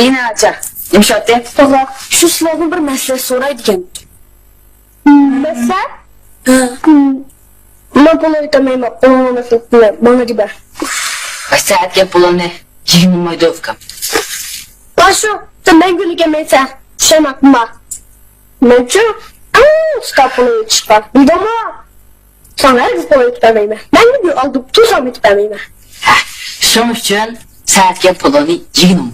Yine aça. Yumuşat de. Baba, şu silahın bir mesele soraydı ekan. Mesele? Ben bunu ödemeyin. Onu nasıl bana gibi. Saatga pulini 20 ming dollar. Başo, sen gülüge mesela şemak mı? Mençu, stapını çıkar. Bir de ama sana herkes bunu ödemeyin. Ben gibi aldım, tuzam ödemeyin. Şunun için saatga pulini 20 ming.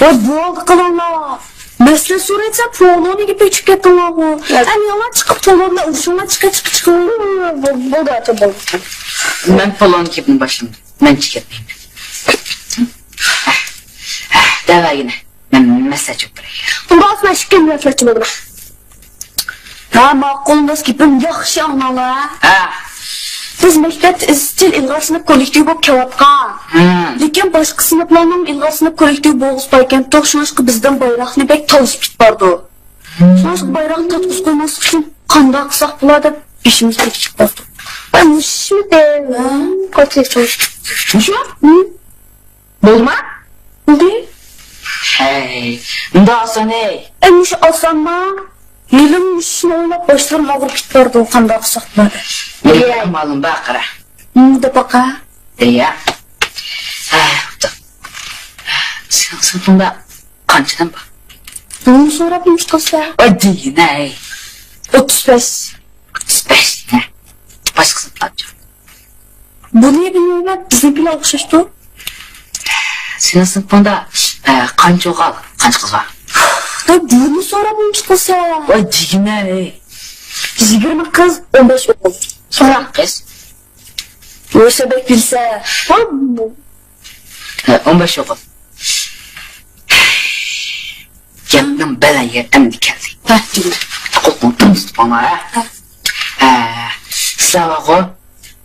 Ya bu oldu kalanlar. Mesele soraysa polonu gibi çık yapılar. Hem yalan çıkıp polonla uçuna çıkıyor. Bu da tabi. Ben pulini kipin başımda. Ben çıkartmayayım. Davay yine. Ben mesele çok bırak. Bunda aslında şükür mesele oldu. Ha maqulunuz kipim yaxşı anlalar. Biz mektep izchil ilg'asini kollektiv bo'lib kelayotgan. Lekin boshqa sinflarning ilg'asini kollektiv bo'lg'izbaykan to'xshashqa bizdan bayroqni bek tolishib ketibdi. Shunga bayroqni tatqiq qo'ymaslik uchun qanday qilsak bo'ladi deb ishimiz ketib qoldi. Ben shunday kollektiv çalıştım. Shu? Bo'lma? Nima? Hey, unda oson ey. Endi shu osonmi? Yelim ishni o'ylab boshlarim og'rib ketdi. Qanday qilsak bo'ladi? Nega ma'lum baqira. Deb baqa. Deya. Sen bunda qanchadan bor? Bunu so'rab qilsa. Oddiy, 35. 35 ne? Başkasını tutacağım. Bu niye bilmiyorum, bizimkiler okşaştı. Senin sınıfında kaç oğal, kaç kız var? Bunu so'rab qilsa. Oddiy ne? 20 kız, 15 oğul. Sonra Kız? Oysa bek bilse. 15 oğul. Yandım belen yer emdi geldi. Korkuttum bana ha. Savağı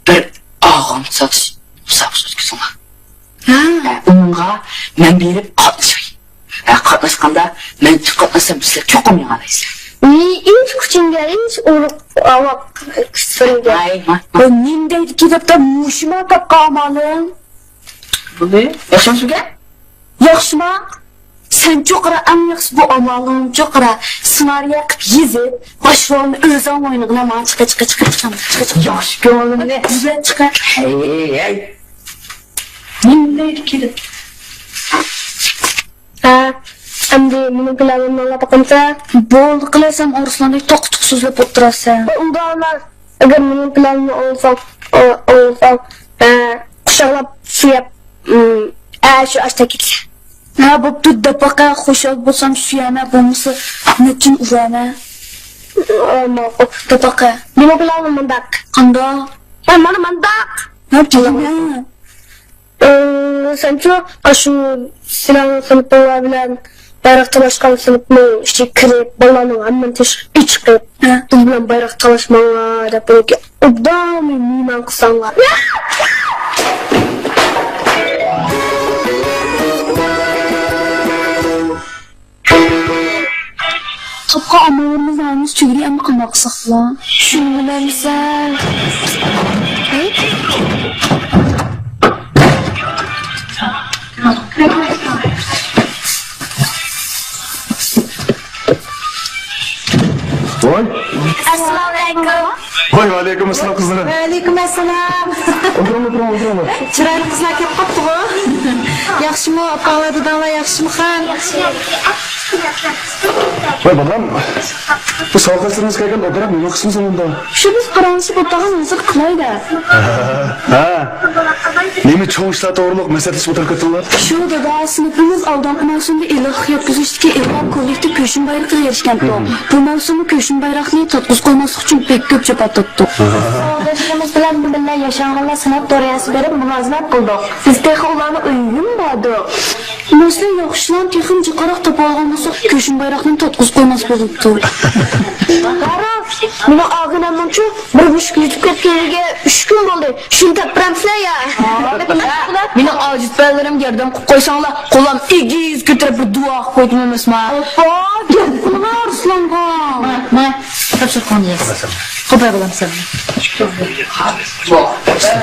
bir ağam satış sapsız ki sana. Onunla ben berip katlaşay. Katlaşkanda ben katlaşsam sizler çok komik alayız. İlk küçüğünde hiç onu avak kısırınca. Ay. Nindeydi gidip de muşuma da kalmalım. Bu ne? Yaşam süge? Yaxşıma. Sen çok ara en yaxşı bu amalın çok ara senaryo qilib yezib başrolni o'zing o'ynag'ina men chiqa. Yaxshi ko'nglimni Güzel çıkar. hey. Nindeydi gidip. Endi mening planimni olib boqamsa, bo'ldi qilasan Arslanni to'q-to'q so'zlab o'tirasan. Unda ular agar mening planimni olsam, quchoqlab suyab, shu ashta ketsa. Ha, bo'pti, dapaqa xushal bo'lsam suyana, bo'lmasa nechun urana. Ma'qul, dapaqa. Nima planim mundaq? Qandoq? Mana mundaq. Nima qilaman? Sancho shu silahni sınıflar bilan bayroq talashgan sınıfni ichiga kirib, bolalarning hammani tashqi chiqib, biz bilan bayroq talashmanglar deb ularga obdam miyman qilsanglar. Qapqa amallarimizni aymiz chugri amma qanday qilsak bilan? Shuni bilamsan. Voy. Assalomu Voy, alaykum assalom qizlar. Alaykum assalom. O'tirma. Chiroyli qizlar kelib qopti-ku. Yaxshimi, opalar, dadalar yaxshimi ham? Voy, bolam. Bu sohasimiz kelgan o'tirib nima qilsin bunda? Shu biz qaranishib o'tirgan narsa qilaydi. Ha. Nima cho'ngishlar to'g'riliq maslahat o'tirib ketdilar? Shu dada sinfimiz oldingi mavsumda iloh yetkazishdagi iloh kollektiv ko'shin bayroqi erishgan-ku. Bu mavsumda ko'shin bayroqni tatbiq qo'ymaslik uchun pek ko'p chopatdi. Odatimiz bilan birga yashanganlar sinf doirasi berib mulozamat qildik. Bizda ularni o'yinladi. Nasıl yaxshilan texnik jiqaroq topa olganmasa ko'shin bayroqni tatbiq qo'ymas bo'libdi. Meni og'inamchi bir mushuk yutib ketganiga 3 kun bo'ldi. Shuni tapiramsizlar ya. Meni ojiz balarim yerdan qo'yib qo'ysanglar, qo'lim egiz ko'tarib bir duo qo'ydim emasman. Oppa, gap qilma Arslonga. topshiriq qo'yamiz. Qo'pay bo'lam sen.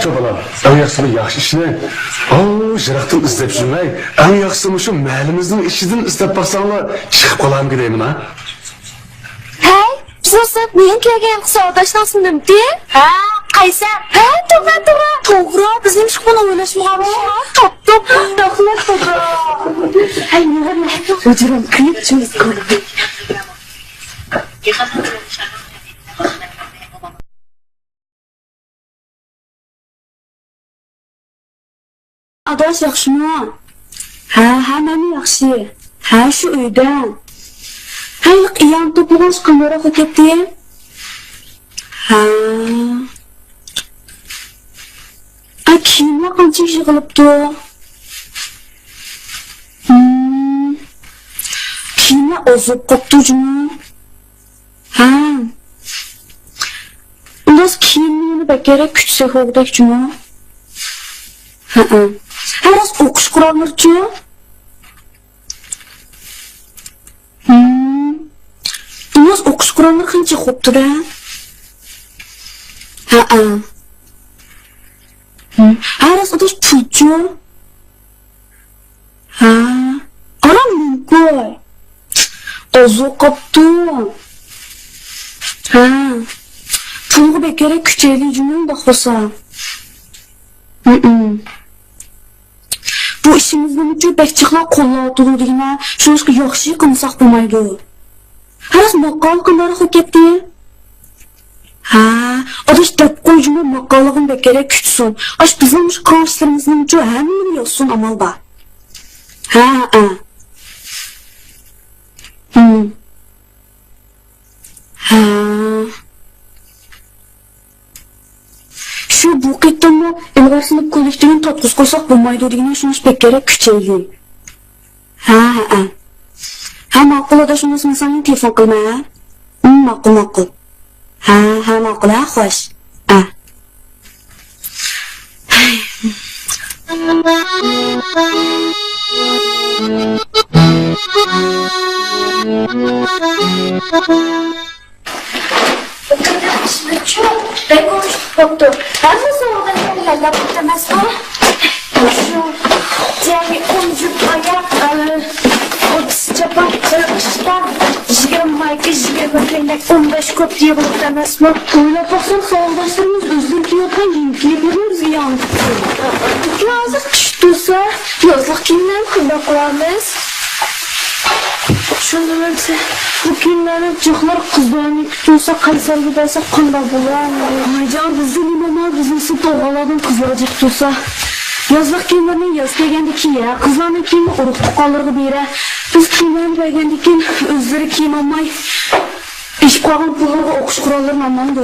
Çobalar, en yaxşısı yaxşı işini. Jıraqdan izlep жүрmey, en yaxşısı şu mahallimizin işidan izlep baksanlar, çıkıp kalam gideyim ha. Hey, bizning men kelgan hisobdashnasin nimdi? Ha, qaysi? Ha, to'g'ri, bizning shukuni o'ylashmoqmi? Top, rahmat to'g'ri. Hay, nima? O'jirim qiyinchilik ko'rdi. Adaş yaxshimi? Ha, hammani yaxshi. Ha, shu uydan. Hay, qiyam to'plangan qandoq ketdi? Ha. Kimlar qancha ish qilibdi? Kimlar ozib qoptujmi? Ha. Undas kimni bakara kutsa xo'g'dakchimi? Ha. Haras o'qish qurollarichi? Undas o'qish qurollari qancha xo'pdi-da? Ha. Haras odash pulchi? Ha. Aram mumkin. Ozuq qopdi. Ha. Pulga bekara kuchayli jumla xo'sa. Bu ishimizni uchun bekchiqlar qo'llab turadigan, shunga yaxshi qilsak bo'lmaydi. Haras maqol qilari ketdi. Ha, odash deb qo'yjumi maqollig'im bekara kutsin. Ash bizning qarshilarimizning uchun hamma yo'sin amal bor. Ha. Ha. Shu bu qittimni ilg'arsini kollektivni totquz qo'ysak bo'lmaydi degan shuncha bekara kuchayli. Ha. Ha, ma'qul odash shunisi senga telefon qilma. Ma'qul. Ha, ma'qul, xo'sh. Ha. Ben konuştuk doktor. Ben de sonradan yerler bitemez mi? Şu diğer omcuk ayak o sıcapan çarpışlar 20 ayki 20 kıynek 15 kop diye bitemez mi? Öyle baksan sağoldaşlarımız özgürlük yapan linkini biliyoruz yani. Yazık düştüyse yazlık kimden kıyla koyarız? Şunlarsa bu kimlerin çıklar kızlarını kütüyorsa Kaysar giderse kanda bulan. Aycan bizim imamlar bizimsi doğaladın kızları çıktıysa. Yazlık kimlerin yaz gelgendiki ya. Kızlarının kimi uruktu kalırdı bir yere. Biz kimlerin gelgendiki özleri kim amay. İş koyağın pulları okuş kurallarını anlamdı.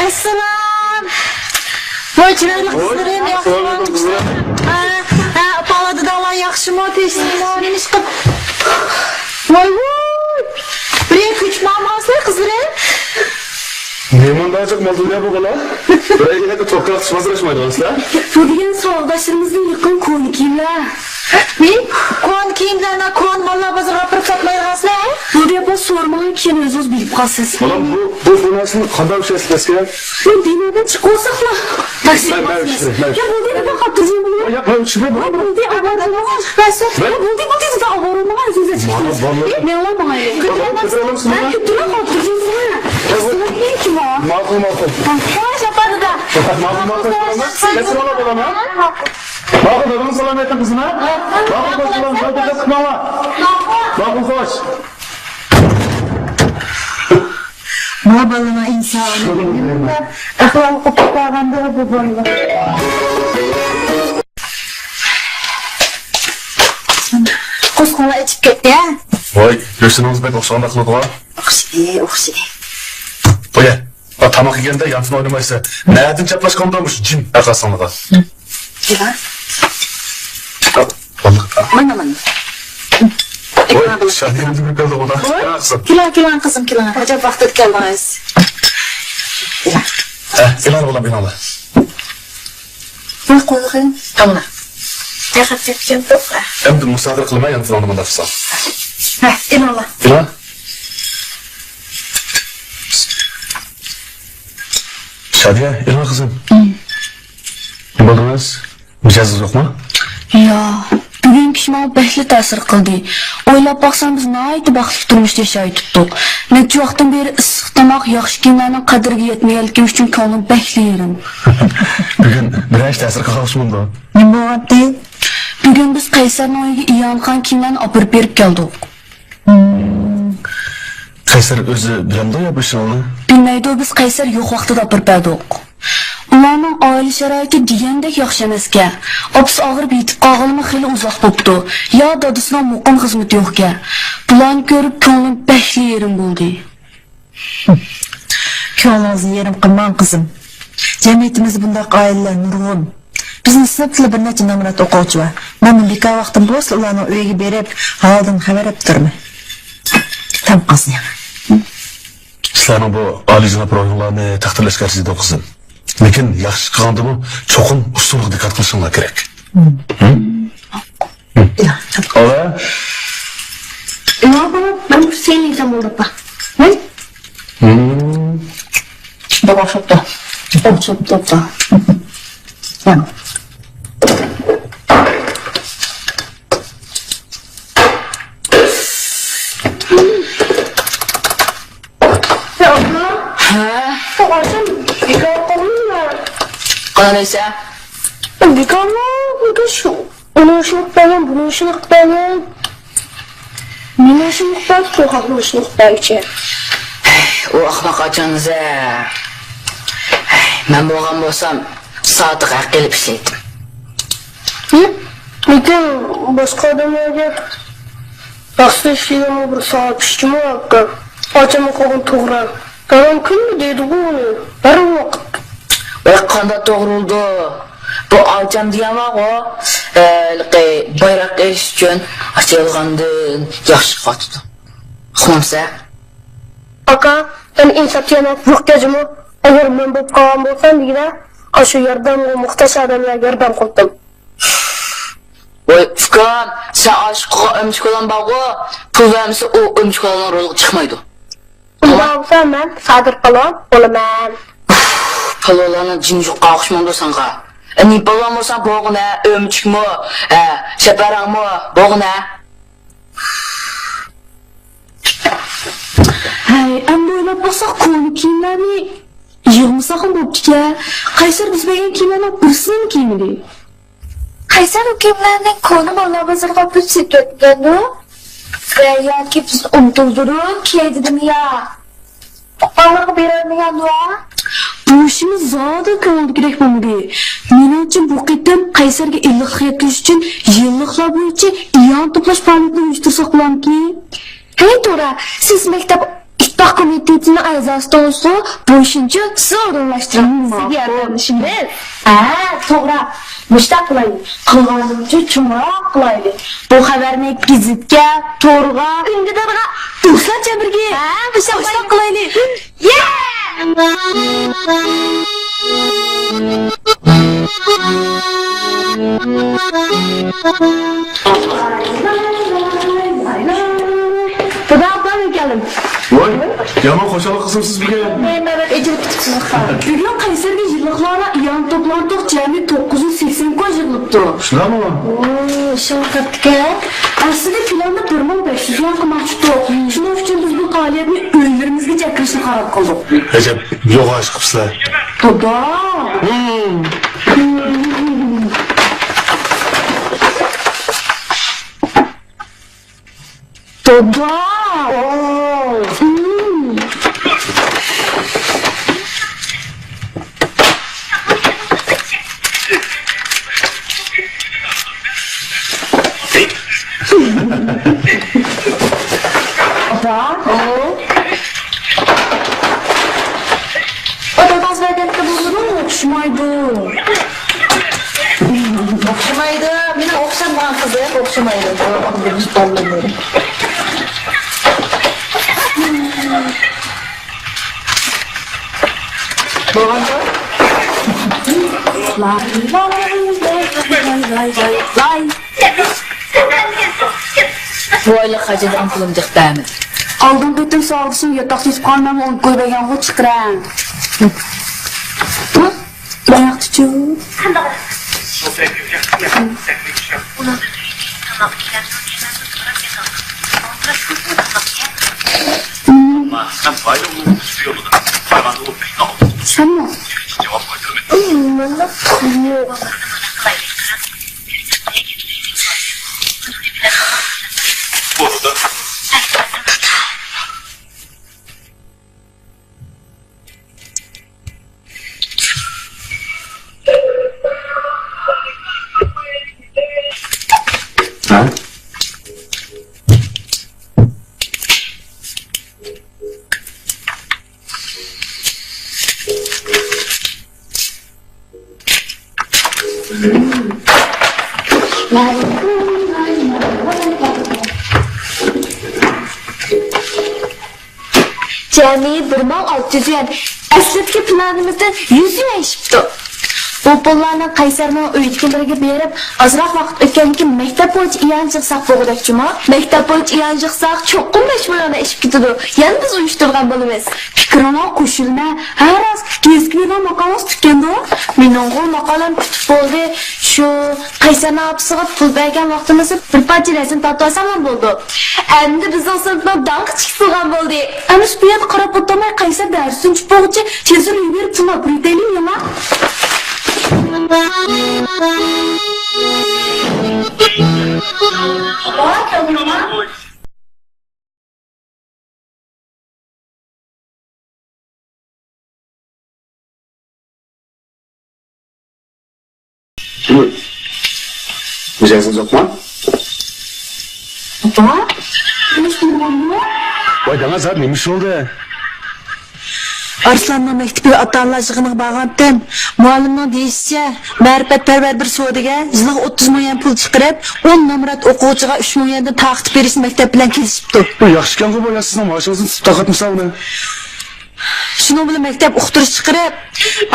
Esselam. Voy chiroyli qizlarim, yaxshimi? Ha, palada dalan yaxshimi? Teshinglarni ish qilib. Voy. Bir kuch mamaslar qizlarim. Mehmondorchilik moldurlar bu bola. Buraya da to'qqa chiqmasirashmaydi sizlar. Bu degan savdoshlarimizning yaqin ko'nikinglar. Ne? Kon kiyimlarni kon mallar bozorga olib sotmayapsizlar? Bu deb so'rmang, keyin o'zingiz bilib qolasiz. Bolam bu narsani qanday ushlaysiz? Men dinadan chiqolsaqlar. Ya bu dinaga xotirjam bo'ling. Ya ben chiqib Bu dinaga avvalroq chiqasiz. Bu dinaga avvalroq o'zingiz chiqasiz. Men olmayman. Kutira xotirjam bo'ling. Ma'qul. Xo'sh, apadida. Ma'qul. Kesin ola bo'lama. Ma'qul, dadam salom ayting qizima. Ma'qul, salom, dadam qilma. Ma'qul, xo'sh. Mabalına insan. Aklan kopuklarında bu boyla. Koskola içip gitti ya. Voy, yo'shinimiz bet o'xshanda qiladi va. O'xshidi. Qo'ya. Tamoq yeganda yantini o'ynamaysa, na'din chaplashgandamış jin arqasida. Kira. Mana. Voy, shahidimiz keldi ona. Kilan kızım kilan. Acaba vaqt keldiniz. Ilan bo'lam binolar. Voy qo'ying. Tamam. Yaxshi ketgan to'qqa. Endi musodir qilmay, endi uni bunday qilsam. Ha, inola. Ila? Shadiya, ila qizim. Nima bo'ldingiz? Mijozsiz yo'qmi? Yo, bugun kishma behli ta'sir qildi. O'ylab baqsam biz nihoyat baxtli turmushda yashayotdik. Necha vaqtdan beri issiq tomoq, yaxshi kiyimlarning qadriga yetmaganligim uchun ko'nglim behli yerim. Bugun biraj ta'sir qilmoqchiman-da. Nima bo'ldi? Bugun biz Qaysarning uyiga iyongan kiyimlarni olib berib keldik. Qaysar o'zi bilamda yo bu ishni? Bilmaydi, biz Qaysar yo'q vaqtida olib berdik. Ularning oila sharoiti degandek yaxshi emasga. Opsi og'rib yetib qolganmi xili uzoq bo'pti. Yo dadasining muqim xizmati yo'qga. Bularni ko'rib ko'nglim behli yerim bo'ldi. Ko'nglingizni yerim qilmang qizim. Jamiyatimiz bunday oilalar nurg'un. Bizning sinfda bir necha namunat o'quvchi bor. Mana bekor vaqtim bo'lsa ularning uyiga berib, holidan xabar olib turman. Tam qizim. Sizlarning bu oliyjanob ro'yxatlarni taqdirlashga arziydi qizim. Lekin yaxshi qilgandimi, cho'qim usulga diqqat qilishinglar kerak. Ola. Nima bo'ldi? Men seni zamonda. Baba şopta. Şopta. Yani. Qanaysa? Bekor şu. Onu şoptagan, bunu şoptagan. Meni şopta, so'qaqni şoptagan. O ahmoq achangiz. Men bo'lgan bo'lsam, soatga qilib ishlaydim. Lekin boshqa odamlarga yaxshi ishlayman bir soat ishladim aka. Ochama qolgan to'g'ri. Qaram kunmi deydi bu. Bir vaqt. Voy qanday to'g'ri bo'ldi. Bu olcham degan va bayroq erish uchun ochilgandan yaxshi qotdi. Xumsa. Aka, ben insafiyana muhtacımı. Eğer ben bu kalan bolsam deydi, şu yardımga muhtaç adamlarga yordam qildim. Voy Furqon, sen aşıqqa ömüş qolan bağı, pul vermese o ömüş qolanın rolu çıkmaydı. Unda olsa men Sadir Palon olaman. Pul olanın cin yo'qqa o'xshamanda senga. Ni bolam bo'lsa bo'g'ina, ömüchmi, shaparangmi, bo'g'ina. Hay, endi o'ylab bo'lsak, qo'li kiyimlarni yig'masa ham bo'pti-ku. Qaysar biz bergan kiyimlarning birisini kiymadi. Qaysar o kiyimlarning qo'li bola bozorga olib ketayotgandi. Yoki biz unuttirib kiyadimi ya? Onlarga berolmaganmi? Bu ishimiz zoda ko'ngil kerak bo'ldi. Menimcha bu qitim Qaysarga illiq yetkizish uchun yilliklar bo'yicha iyon to'plash faoliyatini uyushtirsak bo'ladiki. Hey to'g'ri, siz maktab ittifoq komitetining a'zosi bu ishni siz o'rinlashtirasiz. Sizga yordamlashingiz. To'g'ri. Mushtaq qilaylik. Qilganimcha chumoq qilaylik. Bu xabarni gazitga, to'rga, ungadarga do'stlarcha birga mushtaq qilaylik. Xudo xolib keldim. Voy, yomon xo'shalik qilsimsiz bizga. Men navbat ejirib tutibsiz xolos. Bugun Qaysarga yilliqlarni yon to'plantiq jami 980 kun yig'ilibdi. Shularmi? Shavkatga aslida filmda 1500 yon qilmoqchi. Shuning uchun biz bu faoliyatni uylarimizga chaqirishni qaror qildik. Ajab, yo'q ash qilibsizlar. Xudo. Xudo. Odamaz verganlikka bo'ladi, o'xshamaydi. O'xshamaydi. Meni o'xshamagan qiz o'xshamaydi. Biz bolalar. Bo'lganda? Voyli hajadan pulim diqtami. Aldın bütün sağlısın yatakçız kalmam onu koybayan o çıkıran. Dayak tutuyor. Sen fayda olduğunu tutuyor mu da? Hayvanı o pek ne oldu? Sen mi? Cevap koydurmayın. Bu arada Ha? Cami 1600 yuan. Aslatki planimizdan 100 yuan ishibdi. Bu pullarni Qaysarning uyitgilariga berib, ozroq vaqt o'tgandan keyin maktab bo'yicha iyon chiqsaq bo'g'dakchimi? Maktab bo'yicha iyon chiqsaq cho'qqin 5 million ishib ketadi. Yana biz uyushtirgan bo'lamiz. Fikrona qo'shilma. Har az keskinroq maqomas tutganda, Mening maqolam kutib bo'ldi. Shu Qaysarning opsiga pul bergan vaqtimizda bir parcha rasm tortib olsam bo'ldi. Endi bizning sinfdan danq chiqsigan bo'ldi. ana shu yerda qarab o'tmay Qaysar darsini chiqmoqchi, tezroq yuborib pulni biriktiraylikmi? Müjdeysiniz okuma? Baba, ne işin var mı? Vay dana zat neymiş oldu? Arslanning maktabiga ota-onalar yig'iniga borgandan muallimning deyishicha, ma'rifatparvar bir savdoga yiliga 30 million pul chiqarib, 10 nomrat o'quvchiga 3 milliondan taqdim berishni maktab bilan kelishibdi. Bu yaxshi ekan bu sizning mashinangizni tutib taqatmisa uni. Shuning bilan maktab o'qitirish chiqarib,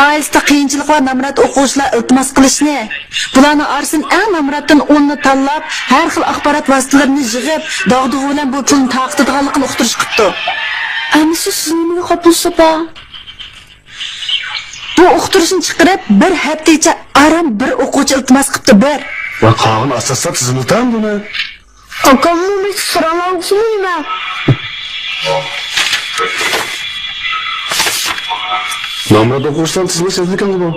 oilasida qiyinchilik va nomrat o'quvchilar iltimos qilishni, bularning orasidan eng nomratdan 10 ni tanlab, har xil axborot vositalarini yig'ib, dog'dug'i bilan bu pulni taqdirganligini o'qitirish qildi. Ana shu sizning qopulsa Bu o'qitirishni chiqarib, bir haftacha aram bir o'quvchi iltimos qildi bir. Va qog'in asoslab tizimlitan buni. akamning so'ramoqchimi? Nomrod o'quvchilar tizimi sezilgan bu.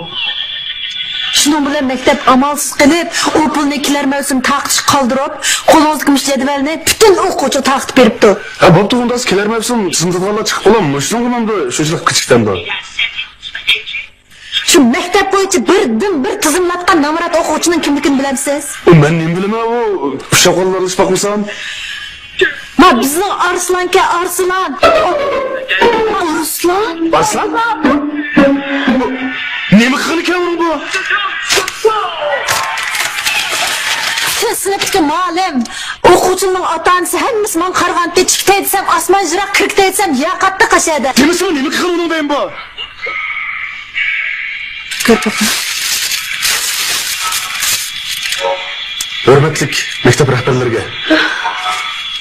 Shuning bilan maktab amalsiz qilib, u pulni ikkilar mavsum taqdish qoldirib, qo'lingizga mish jadvalni butun o'quvchi taqdib beribdi. Ha, bo'pti, unda kelar mavsum tizimdagilar chiqib qolammi? Shuning bilan bu shunchalik kichikdan bu. Shu maktab bo'yicha bir tizimlatgan nomrod o'quvchining kimligini bilamsiz? Men nima bilaman bu shoqollar ish boqmasam. Ma bizning Arslanka Arslan. Arslan? Arslan? Nima qilgan ekan bu? Sinfga ma'lum. O'quvchining ota-onasi hammasi men qarg'anda chikta etsam, osmon jiroq kirkta etsam, yaqatda qashadi. Nima qilgan uni men bu? Hurmatli maktab rahbarlariga.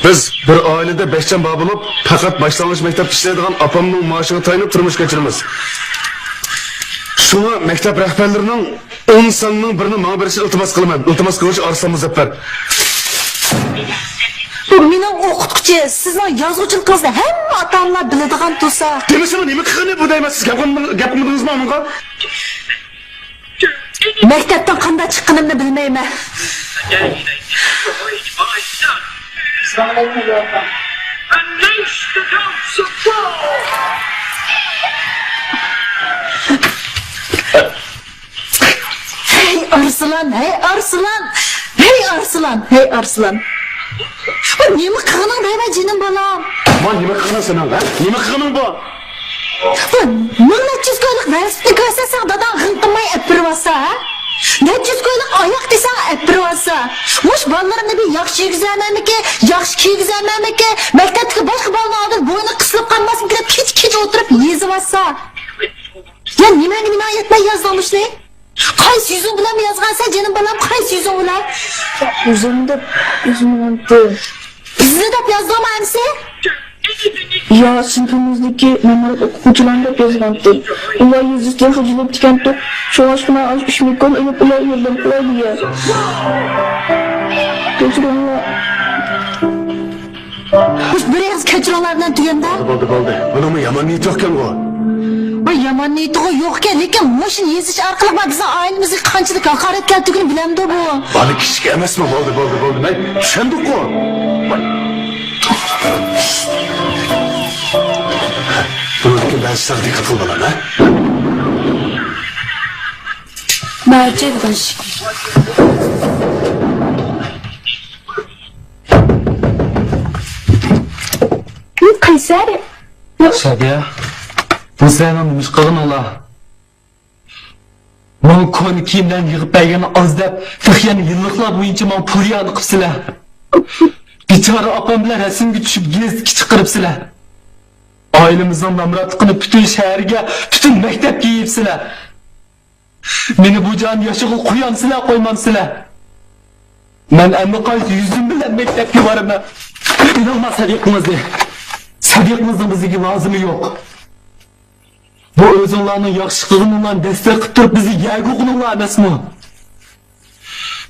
Biz bir oilada 5 jon bor bo'lib, faqat boshlang'ich maktabda ishlaydigan opamning maoshiga tayinib turmush kechiramiz. Shuni maktab rahbarlarining 10 sonning birini menga berishni iltimos qilaman. Iltimos qiluvchi Arslan Muzaffar. Bu mening o'qituvchi, sizning yozuvchiligingizda hamma ota-onalar biladigan tursa. Demasam nima qilgan bu deyman siz gapimdingizmi menga? Maktabdan qanday chiqqanimni bilmayman. Hey Arslan, hey Arslan. Hey Arslan, hey Arslan. Bu nima qilganing deyman jinim bolam. Men nima qilgan sen ha? Nima qilganing bu? Mana chizgolik rasmni ko'rsatsa dadan g'inqimay apirvasa, ha? Nechizgolik oyoq desang apirvasa. Mush bolalarni bir yaxshi yig'izamamiki, yaxshi kiygizamamiki, maktabga boshqa bolalar oldin bo'yni qisilib qolmasin deb kech o'tirib yezivasa. Ya nima aytmay yozmoqni? Qaysi yuzing bilan yozgansan, jinim balam, qaysi yuzing bilan? O'zimda Bizni deb yozganmisiz? Ya sinfimizdagi namorat o'quvchilarni deb yozgandim. Ular yuzga hujilib tikandi. Shu oshma ish mumkin uni ular yerdan qo'ydiga. Kechiringlar. Biz bir yaz kechiringlardan tuganda. Bo'ldi. Bunimi yomon niyat yo'qkan-ku. Bu yomon niyati yo'qkan, lekin mashina yezish orqali bizning oilamizga qanchalik haqorat keltigini bilamdi bu. Bali kichik emasmi? Bo'ldi. Men tushundim-ku. Buniki ben size dikkat kıl bana, ha? Bence baş. Kaysar. Şadiye, bu senin müşkılın ola. Mon konu kimden yığıp beygeni az dep, tıkyanı yıllıklar boyunca mon puriyanı kıpsıla. Biçara apam bilen resimge düşüp gezdik çıkırıpsıla. Ailemizden namratlıkını bütün şehirge, bütün mektep giyipsıla. Beni bu can yaşığı kuyansıla koymamsıla. Ben emmi kayıt yüzüm bilen mektepki varım ha. İnanma sadiqimizde. Sadiqimizin bizge lazımı yok. Bu özünlarının yakışıklığından destek kıtırıp bizi yerguğununla emasmı?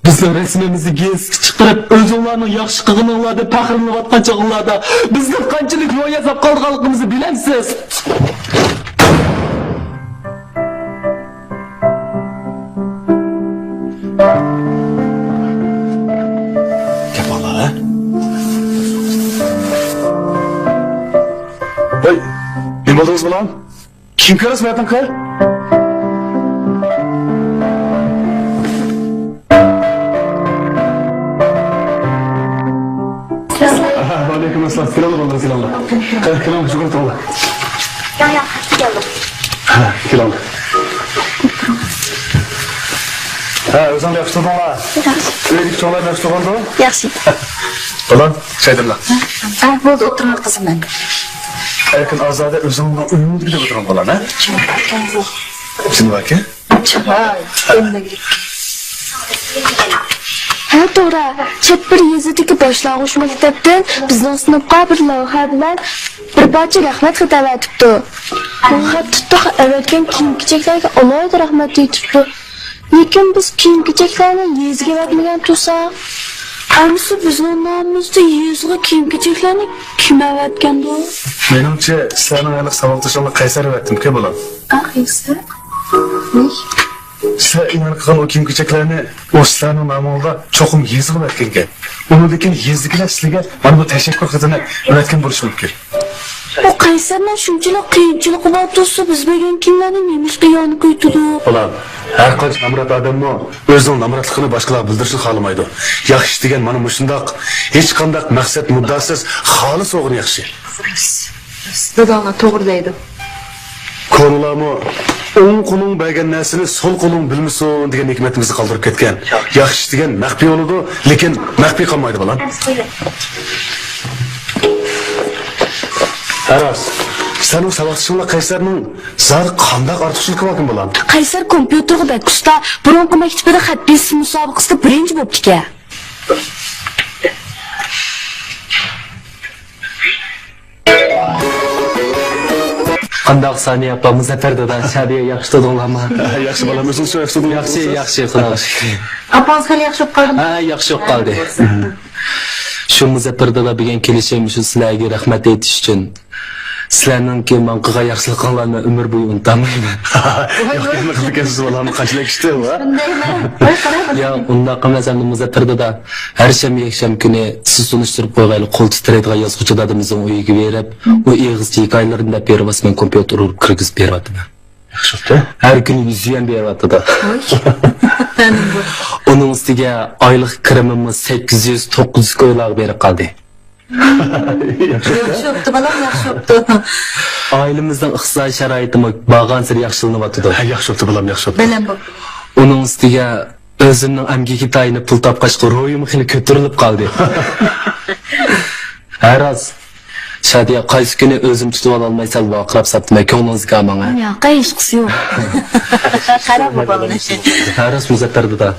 Bizler resmimizi gezip çıkarıp özünlarının yakışıklığınınla da pahırınıp atkan çağınlarda bizler kançılık yol yazıp kaldıqalıqımızı bilemsiz. Gel valla, ha? Hey, ne buldunuz mu lan? Kim karısı mı yatan kar? Aleyküm aslan. Selamlar. Selamlar, şükür et Allah. Ya, geldim. Selamlar. Özün yapıştırdın la. Öyledik çoğlar yapıştırdın da. Yaxshi. Ulan, şeydim la. Bo'ldi, o'tirma qizim men. Erkin Azade özünle uyumlu gidip oturun falan, ha? Şimdi bak ya. Ha, to'g'ri. Chet bir yezidagi boshlang'ich maktabdan bizning sinfga bir lavha bilan bir parcha rahmat xati aytibdi. Bu xatda aytgan kiyim-kechaklarga alohida rahmat aytibdi. Lekin biz kiyim-kechaklarni yezga bermagan tursak, ammo bizning nomimizda yezga kiyim-kechaklarni kim aytgandi? Menimce senin aylık savaltışanla Kayseri verdim ki bulan. Axiysi. Sen inanıp kalan o kim küçüklerini o sizlerin namında çokum yazık verken. Onu dekin yazdıklar sizlere bana bu teşekkür kızını üretken buluş mümkün. Bu Kaysardan shunchalik qiyinchilik bo'lib tursa biz bilgan kimlarning nemish qiyoni qo'ytidi. Ulan her kaç namrat adamı özünün namratlıkını başkalarına bildirsin xalamaydı. Yaxşı degan mana mushundaq hech qanday maqsad muddasiz xolis o'g'ri yaxshi. Dadana to'g'ri deydi. Konulamı o'ng qo'ling bergan narsani so'l qo'ling bilmisin degan hikmatimizni qoldirib ketgan. Yaxshi degan maxfiy bo'ladi, lekin maxfiy qolmaydi bolam. Aras, sen o savaşçınla Kaysar'ın zar qandaq artıqçılığı bakın bolam. Qaysar kompyuterga bakusda burunqi maktabida xat besish musobaqasida birinchi bo'libdi-ku. Qandaq Saniye apamız Zafer'den Şadiye yaxşı tudunlama. Yaxşı bolam, özün şu yaxşı tudun. Yaxşı, xudoga shukr. Apangiz hali yaxshi bo'lib qoldimi? Ha, yaxshi bo'lib qoldi. Shu Muzaffarda bilgan kelishim shu sizlarga rahmat aytish uchun. Sizlarning men qilgan yaxshiliklarni umr bo'yi unutmayman. Yo'q, endi qilgansiz bolam, qanchalik ishdi u, ha? Ya, unda qilmasam Muzaffarda har sham kuni siz tunishtirib qo'ygayli qo'l titraydigan yozuvchi dadimizning uyiga berib, u egizchi hikoyalarini deb berib, men kompyuter urib kirgizib beryapman. Yaxshi. Her gün yüzüyen bir evatıda. Onun üstüge aylık kirimimiz 800-900 koyular berip kaldı. Yaxshi bo'pti, balam, yaxshi bo'pti. Ailemizden iqtisadi şaraitimi bağansır yaxşılanıvatıdı. Yaxshi bo'pti bolam, yaxshi bo'pti. Bilim bo'pti. Onun üstüge özümün emgeki tayini pul tapqaşqa royum xili kötürülüp kaldı. Her az Shadiya qaysi kuni o'zim tutib ololmay sal vaqirab satdim. Ko'nglingizga menga. Yo'q, hech qisi yo'q. Qarab bo'ladi. Haras Muzaffarda da.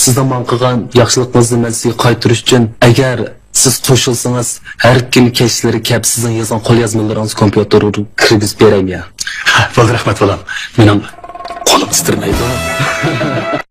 Sizdan man qilgan yaxshiligingizni men sizga qaytarish uchun agar siz qo'shilsangiz har kuni kechlari kelib sizning yozgan qo'lyozmalaringiz kompyuterga kirgizib beraymi ya. Bo'ldi, rahmat bolam. Mening qo'lim titirmaydi.